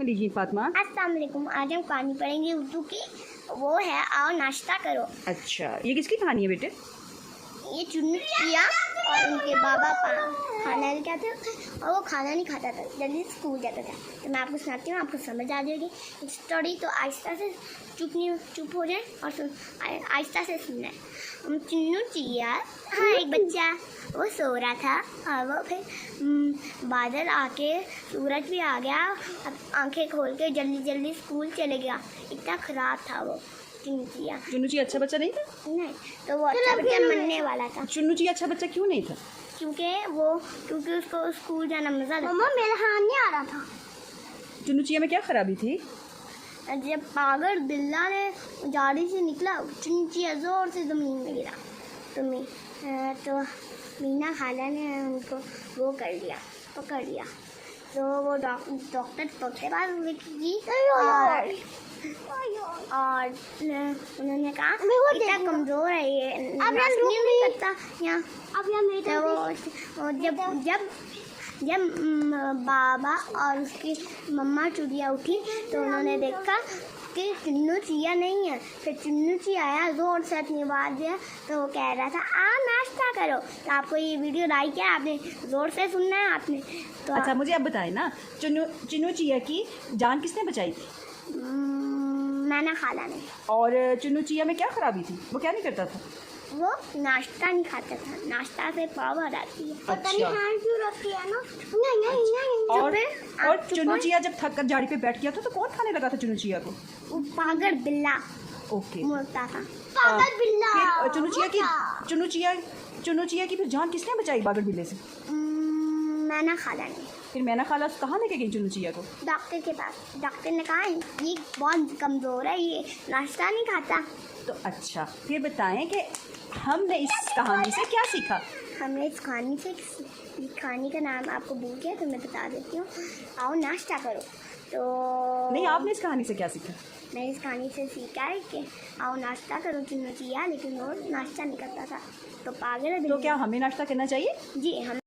लीजिए फातिमा। अस्सलाम वालेकुम। आज हम कहानी पढ़ेंगे उर्दू की, वो है आओ नाश्ता करो। अच्छा, ये किसकी कहानी है बेटे? ये चुन्नू चिया और उनके बाबा खाना लेके आते और वो खाना नहीं खाता था, जल्दी स्कूल जाता था। तो मैं आपको सुनाती हूँ, आपको समझ आ जाएगी स्टोरी। तो आहिस्ता से चुप हो जाए और आहिस्ता से सुनना है। चुन्नू चिया, हाँ, एक बच्चा वो सो रहा था और वो फिर बादल आके सूरज भी आ गया। अब आंखें खोल के जल्दी जल्दी स्कूल चले गया। इतना ख़राब था वो चुन्नू चिया। चुन्नू चिया अच्छा बच्चा नहीं था? नहीं, तो वो अच्छा बच्चा बनने वाला था। चुन्नू चिया अच्छा बच्चा क्यों नहीं था? क्योंकि उसको स्कूल जाना मज़ा लगता। मम्मा मेरा हाथ नहीं आ रहा था। चुन्नू चिया में क्या खराबी थी? जब पागल बिल्ला ने झाड़ी से निकला, चुन्नू चिया जोर से ज़मीन में गिरा। तो मीना खाला ने उनको वो कर लिया, पकड़ लिया। तो वो डॉक्टर के पास गई और उन्होंने कहा इतना कमज़ोर है ये, नहीं करता यहाँ। जब बाबा और उसकी मम्मा चुड़िया उठी तो उन्होंने देखा कि चुन्नू चिया नहीं है। फिर चुन्नू चिया आया, जोर से अपनी आवाज़ दिया, तो वो कह रहा था आ नाश्ता करो। तो आपको ये वीडियो लाइक है, आपने ज़ोर से सुनना है आपने। तो अच्छा, मुझे अब बताएं ना, चुन्नू चिया की जान किसने बचाई थी? मैंने खाला नहीं। और चुन्नू चिया में क्या खराबी थी? वो क्या नहीं करता था? वो नाश्ता नहीं खाता था, नाश्ता से पावर आती है। अच्छा। क्यों रखती है ना? नहीं। और चुन्नू चिया जब थक कर झाड़ी पे बैठ गया था तो कौन खाने लगा था चुन्नू चिया को? वो पागल बिल्ला ओके, बोलता था, पागल बिल्ला। फिर चुन्नू चिया की फिर जान किसने बचाई बागड़ बिल्ले से? मैंने खाला नहीं। फिर मैना खाला कहाँ लेके गई चुन्नू चिया को? डॉक्टर के पास। डॉक्टर ने कहा ये बहुत कमज़ोर है, ये नाश्ता नहीं खाता। तो अच्छा, फिर बताएं कि हमने इस कहानी से क्या सीखा? हमने इस कहानी से, कहानी का नाम आपको भूल गया तो मैं बता देती हूँ, आओ नाश्ता करो। तो नहीं, आपने इस कहानी से क्या सीखा? मैंने इस कहानी से सीखा है कि आओ नाश्ता करो चुन्नू चिया, लेकिन वो नाश्ता नहीं करता था, तो पागल है। तो क्या हमें नाश्ता करना चाहिए? जी, हम